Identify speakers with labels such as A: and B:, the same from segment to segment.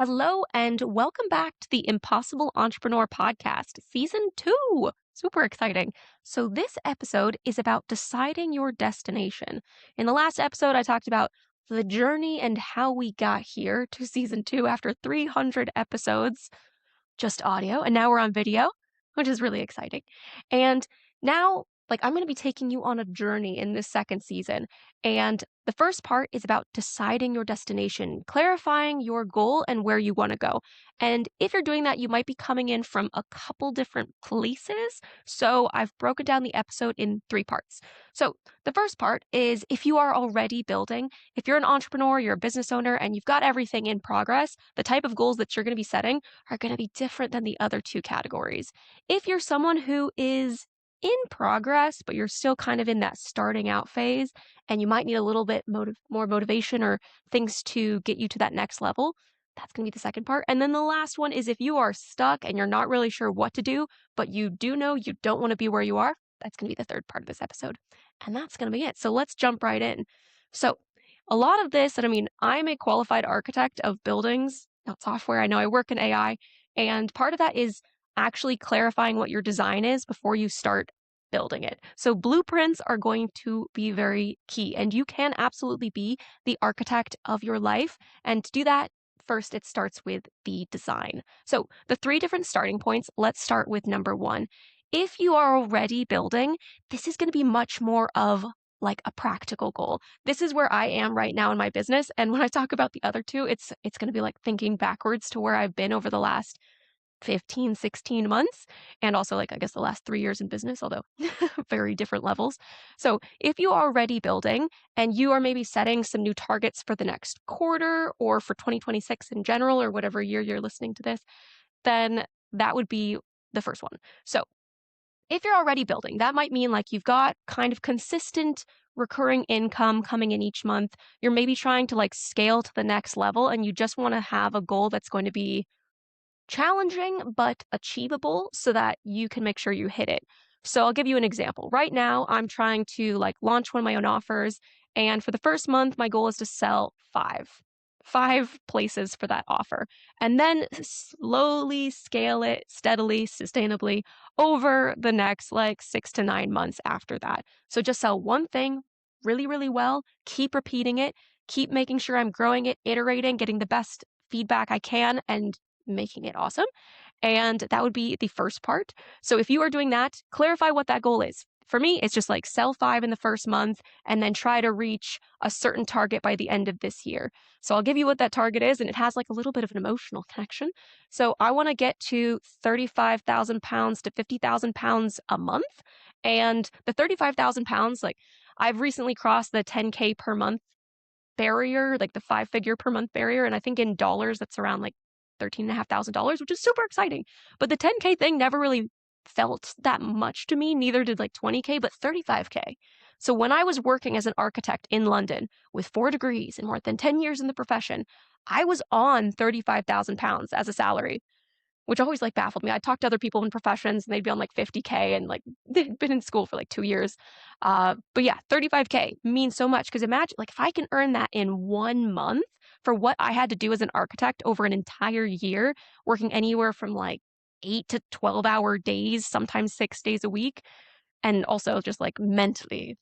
A: Hello and welcome back to the Impossible Entrepreneur Podcast, Season 2. Super exciting. So, this episode is about deciding your destination. In the last episode, I talked about the journey and how we got here to Season 2 after 300 episodes, just audio, and now we're on video, which is really exciting. And now, I'm going to be taking you on a journey in this second season. And the first part is about deciding your destination, clarifying your goal and where you want to go. And if you're doing that, you might be coming in from a couple different places. So I've broken down the episode in 3 parts. So the first part is if you are already building, if you're an entrepreneur, you're a business owner, and you've got everything in progress, the type of goals that you're going to be setting are going to be different than the other two categories. If you're someone who is in progress, but you're still kind of in that starting out phase, and you might need a little bit more motivation or things to get you to that next level, that's going to be the second part. And then the last one is if you are stuck and you're not really sure what to do, but you do know you don't want to be where you are, that's going to be the third part of this episode. And that's going to be it. So let's jump right in. So a lot of this, and I mean, I'm a qualified architect of buildings, not software. I know I work in AI, and part of that is actually clarifying what your design is before you start building it. So blueprints are going to be very key, and you can absolutely be the architect of your life. And to do that, first it starts with the design. So the 3 different starting points, let's start with number 1. If you are already building, this is going to be much more of like a practical goal. This is where I am right now in my business. And when I talk about the other two, it's going to be like thinking backwards to where I've been over the last 15, 16 months, and also I guess the last 3 years in business, although very different levels. So if you are already building and you are maybe setting some new targets for the next quarter or for 2026 in general, or whatever year you're listening to this, then that would be the first one. So if you're already building, that might mean you've got kind of consistent recurring income coming in each month. You're maybe trying to scale to the next level, and you just want to have a goal that's going to be challenging but achievable so that you can make sure you hit it. So I'll give you an example. Right now, I'm trying to launch one of my own offers, and for the first month, my goal is to sell five places for that offer, and then slowly scale it steadily, sustainably over the next 6 to 9 months after that. So just sell one thing really, really well, keep repeating it, keep making sure I'm growing it, iterating, getting the best feedback I can, and making it awesome. And that would be the first part. So if you are doing that, clarify what that goal is. For me, it's just sell 5 in the first month and then try to reach a certain target by the end of this year. So I'll give you what that target is, and it has a little bit of an emotional connection. So I want to get to 35,000 pounds to 50,000 pounds a month. And the 35,000 pounds, I've recently crossed the 10K per month barrier, the 5-figure per month barrier. And I think in dollars, that's around $13,500, which is super exciting. But the 10K thing never really felt that much to me. Neither did 20K, but 35K. So when I was working as an architect in London with 4 degrees and more than 10 years in the profession, I was on 35,000 pounds as a salary, which always baffled me. I talked to other people in professions and they'd be on 50K and they'd been in school for 2 years. But yeah, 35K means so much because imagine if I can earn that in 1 month for what I had to do as an architect over an entire year, working anywhere from 8 to 12-hour days, sometimes 6 days a week, and also just mentally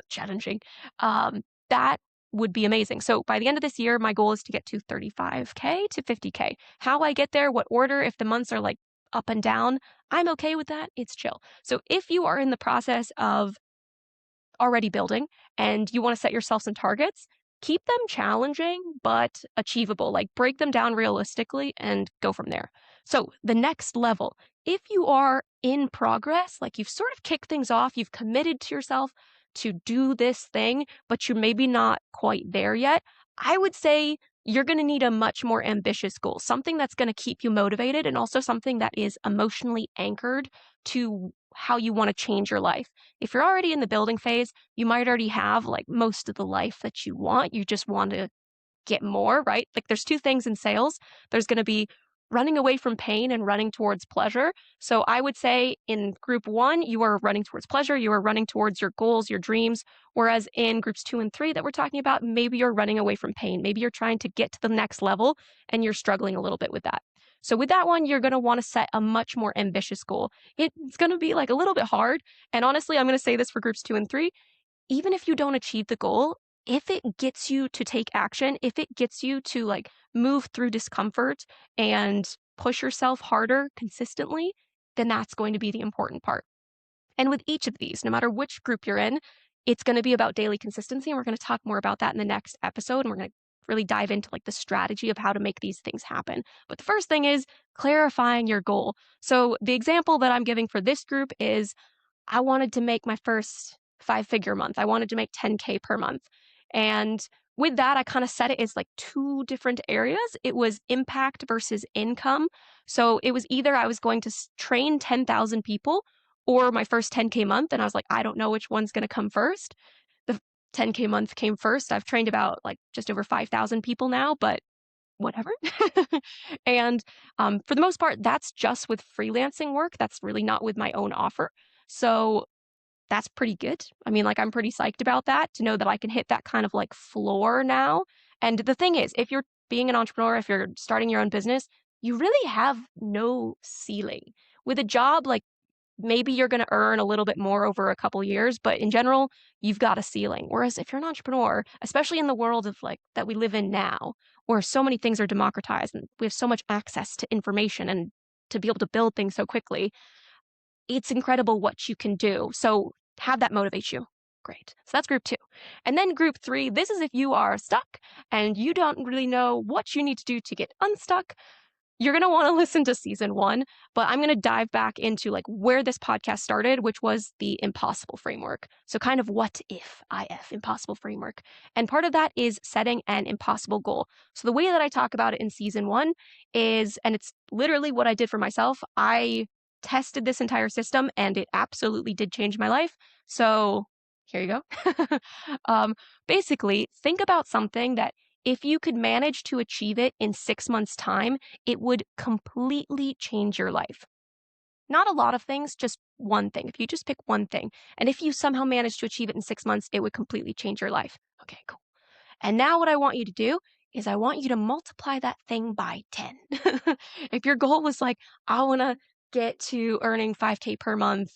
A: challenging. That would be amazing. So by the end of this year, my goal is to get to 35K to 50K. How I get there, what order, if the months are up and down, I'm okay with that. It's chill. So if you are in the process of already building and you want to set yourself some targets, keep them challenging but achievable. Break them down realistically and go from there. So the next level, if you are in progress, you've sort of kicked things off, you've committed to yourself to do this thing, but you're maybe not quite there yet, I would say you're going to need a much more ambitious goal, something that's going to keep you motivated and also something that is emotionally anchored to how you want to change your life. If you're already in the building phase, you might already have most of the life that you want. You just want to get more, right? There's 2 things in sales. There's going to be running away from pain and running towards pleasure. So I would say in group 1, you are running towards pleasure, you are running towards your goals, your dreams, whereas in groups 2 and 3 that we're talking about, maybe you're running away from pain. Maybe you're trying to get to the next level and you're struggling a little bit with that. So with that one, you're going to want to set a much more ambitious goal. It's going to be like a little bit hard. And honestly, I'm going to say this for groups 2 and 3, even if you don't achieve the goal, if it gets you to take action, if it gets you to like move through discomfort and push yourself harder consistently, then that's going to be the important part. And with each of these, no matter which group you're in, it's going to be about daily consistency. And we're going to talk more about that in the next episode. And we're going to really dive into like the strategy of how to make these things happen. But the first thing is clarifying your goal. So the example that I'm giving for this group is I wanted to make my first 5-figure month. I wanted to make 10K per month. And with that, I kind of set it as like 2 different areas. It was impact versus income. So it was either I was going to train 10,000 people or my first 10K month. And I was like, I don't know which one's going to come first. The 10K month came first. I've trained about like just over 5,000 people now, but whatever. And for the most part, that's just with freelancing work. That's really not with my own offer. So that's pretty good. I mean, like, I'm pretty psyched about that to know that I can hit that kind of like floor now. And the thing is, if you're being an entrepreneur, if you're starting your own business, you really have no ceiling. With a job, like, maybe you're going to earn a little bit more over a couple years, but in general, you've got a ceiling. Whereas if you're an entrepreneur, especially in the world of like that we live in now, where so many things are democratized and we have so much access to information and to be able to build things so quickly, it's incredible what you can do. So have that motivate you. Great. So that's group 2. And then group 3, this is if you are stuck and you don't really know what you need to do to get unstuck. You're going to want to listen to season 1, but I'm going to dive back into like where this podcast started, which was the impossible framework. So kind of what if impossible framework. And part of that is setting an impossible goal. So the way that I talk about it in season 1 is, and it's literally what I did for myself. I tested this entire system and it absolutely did change my life. So here you go. Basically, think about something that if you could manage to achieve it in 6 months' time, it would completely change your life. Not a lot of things, just one thing. If you just pick one thing, and if you somehow manage to achieve it in 6 months, it would completely change your life. Okay, cool. And now what I want you to do is I want you to multiply that thing by 10. If your goal was like, I want to get to earning 5K per month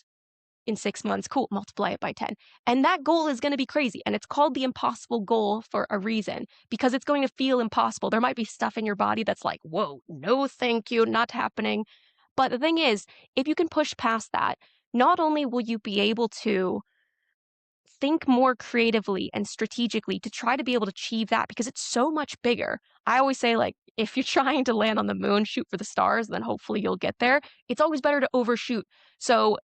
A: in 6 months, cool, multiply it by 10. And that goal is going to be crazy. And it's called the impossible goal for a reason, because it's going to feel impossible. There might be stuff in your body that's like, whoa, no, thank you, not happening. But the thing is, if you can push past that, not only will you be able to think more creatively and strategically to try to be able to achieve that because it's so much bigger. I always say, like, if you're trying to land on the moon, shoot for the stars, then hopefully you'll get there. It's always better to overshoot. So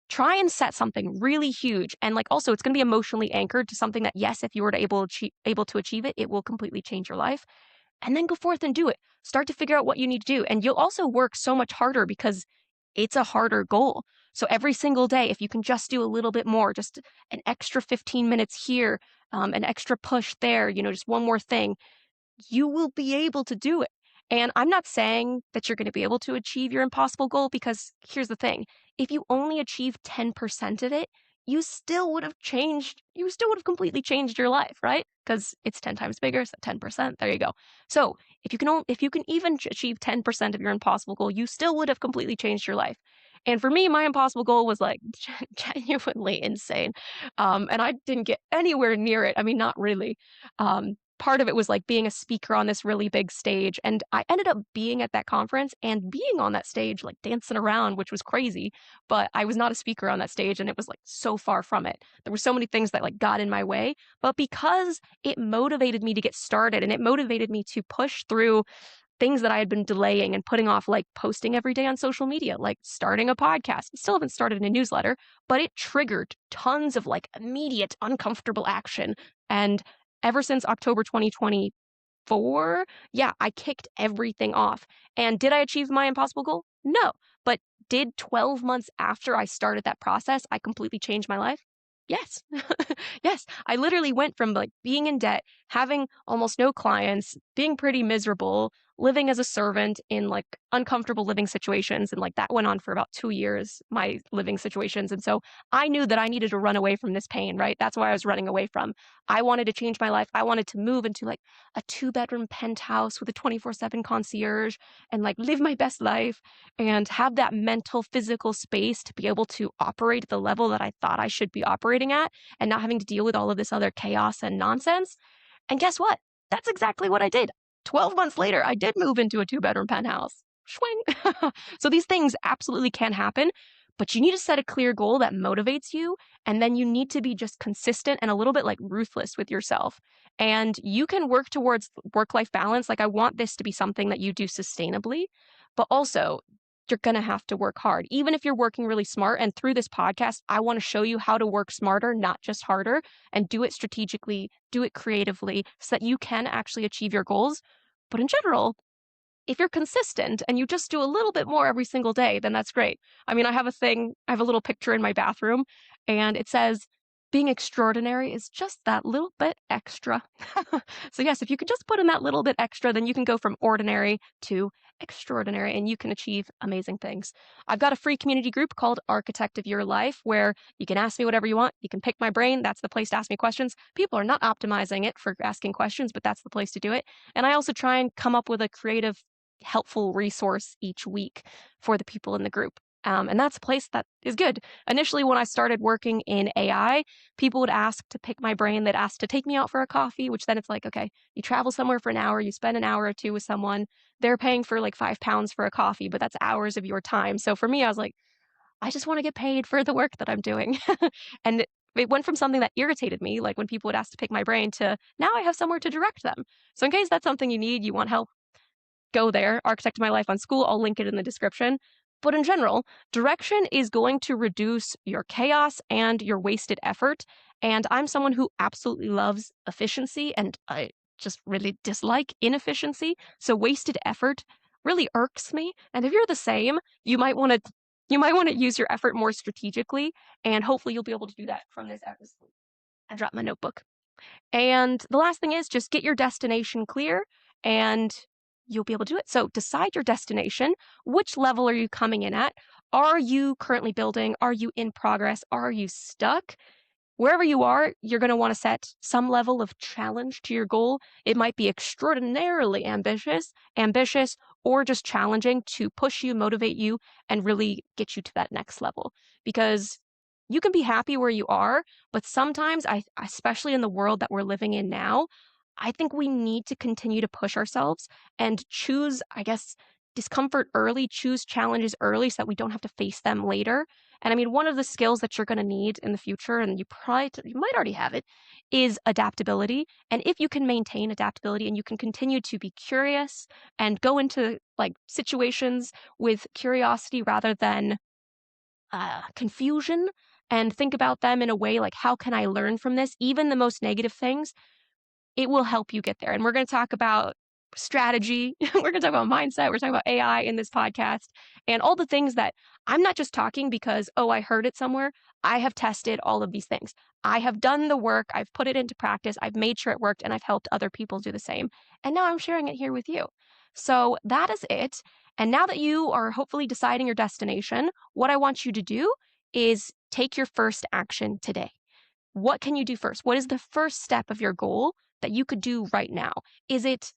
A: try and set something really huge. And like also it's going to be emotionally anchored to something that, yes, if you were to able to achieve it, it will completely change your life. And then go forth and do it. Start to figure out what you need to do. And you'll also work so much harder because it's a harder goal. So every single day, if you can just do a little bit more, just an extra 15 minutes here, an extra push there, just one more thing, you will be able to do it. And I'm not saying that you're going to be able to achieve your impossible goal, because here's the thing. If you only achieve 10% of it, you still would have completely changed your life, right? Because it's 10 times bigger, so 10%, there you go. So if you can even achieve 10% of your impossible goal, you still would have completely changed your life. And for me, my impossible goal was like genuinely insane. And I didn't get anywhere near it. I mean, not really. Part of it was like being a speaker on this really big stage. And I ended up being at that conference and being on that stage, like dancing around, which was crazy. But I was not a speaker on that stage and it was like so far from it. There were so many things that like got in my way. But because it motivated me to get started and it motivated me to push through things that I had been delaying and putting off, like posting every day on social media, like starting a podcast. I still haven't started a newsletter, but it triggered tons of like immediate uncomfortable action. And ever since October 2024, yeah, I kicked everything off. And did I achieve my impossible goal? No. But did 12 months after I started that process, I completely changed my life? Yes. Yes. I literally went from like being in debt, having almost no clients, being pretty miserable, living as a servant in like uncomfortable living situations. And like that went on for about 2 years, my living situations. And so I knew that I needed to run away from this pain, right? That's why I was running away from. I wanted to change my life. I wanted to move into like a 2-bedroom penthouse with a 24/7 concierge and like live my best life and have that mental, physical space to be able to operate at the level that I thought I should be operating at and not having to deal with all of this other chaos and nonsense. And guess what? That's exactly what I did. 12 months later, I did move into a 2-bedroom penthouse. Swing. So these things absolutely can happen, but you need to set a clear goal that motivates you. And then you need to be just consistent and a little bit like ruthless with yourself. And you can work towards work life balance. Like, I want this to be something that you do sustainably, but also you're going to have to work hard, even if you're working really smart. And through this podcast, I want to show you how to work smarter, not just harder, and do it strategically, do it creatively so that you can actually achieve your goals. But in general, if you're consistent and you just do a little bit more every single day, then that's great. I mean, I have a little picture in my bathroom, and it says, being extraordinary is just that little bit extra. So, yes, if you could just put in that little bit extra, then you can go from ordinary to extraordinary and you can achieve amazing things. I've got a free community group called Architect of Your Life where you can ask me whatever you want. You can pick my brain. That's the place to ask me questions. People are not optimizing it for asking questions, but that's the place to do it. And I also try and come up with a creative, helpful resource each week for the people in the group. And that's a place that is good. Initially, when I started working in AI, people would ask to pick my brain. They'd ask to take me out for a coffee, which then it's like, okay, you travel somewhere for an hour, you spend an hour or two with someone. They're paying for like £5 for a coffee, but that's hours of your time. So for me, I was like, I just want to get paid for the work that I'm doing. And it went from something that irritated me, like when people would ask to pick my brain, to now I have somewhere to direct them. So in case that's something you need, you want help, go there. Architect My Life on School, I'll link it in the description. But in general, direction is going to reduce your chaos and your wasted effort. And I'm someone who absolutely loves efficiency, and I just really dislike inefficiency. So wasted effort really irks me. And if you're the same, you might want to use your effort more strategically, and hopefully you'll be able to do that from this episode. I dropped my notebook. And the last thing is just get your destination clear and you'll be able to do it. So decide your destination. Which level are you coming in at? Are you currently building? Are you in progress? Are you stuck? Wherever you are, you're going to want to set some level of challenge to your goal. It might be extraordinarily ambitious, or just challenging to push you, motivate you, and really get you to that next level. Because you can be happy where you are, but sometimes, especially in the world that we're living in now, I think we need to continue to push ourselves and choose, I guess, discomfort early, choose challenges early so that we don't have to face them later. And I mean, one of the skills that you're going to need in the future, and you might already have it, is adaptability. And if you can maintain adaptability and you can continue to be curious and go into like situations with curiosity rather than confusion, and think about them in a way like, how can I learn from this? Even the most negative things, it will help you get there. And we're going to talk about strategy. We're going to talk about mindset. We're talking about AI in this podcast and all the things that I'm not just talking because, oh, I heard it somewhere. I have tested all of these things. I have done the work. I've put it into practice. I've made sure it worked and I've helped other people do the same. And now I'm sharing it here with you. So that is it. And now that you are hopefully deciding your destination, what I want you to do is take your first action today. What can you do first? What is the first step of your goal that you could do right now? Is it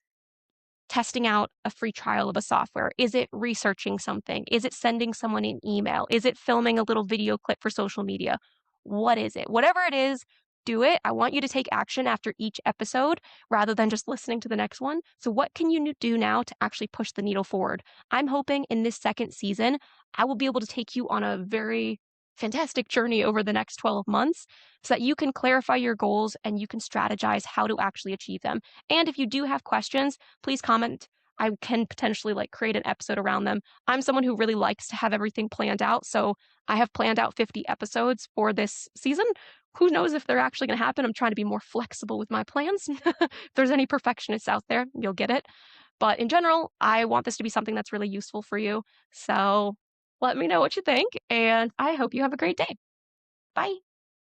A: testing out a free trial of a software? Is it researching something? Is it sending someone an email? Is it filming a little video clip for social media? What is it? Whatever it is, do it. I want you to take action after each episode rather than just listening to the next one. So, what can you do now to actually push the needle forward? I'm hoping in this second season, I will be able to take you on a very fantastic journey over the next 12 months so that you can clarify your goals and you can strategize how to actually achieve them. And if you do have questions, please comment. I can potentially like create an episode around them. I'm someone who really likes to have everything planned out. So I have planned out 50 episodes for this season. Who knows if they're actually going to happen? I'm trying to be more flexible with my plans. If there's any perfectionists out there, you'll get it. But in general, I want this to be something that's really useful for you. So let me know what you think, and I hope you have a great day. Bye.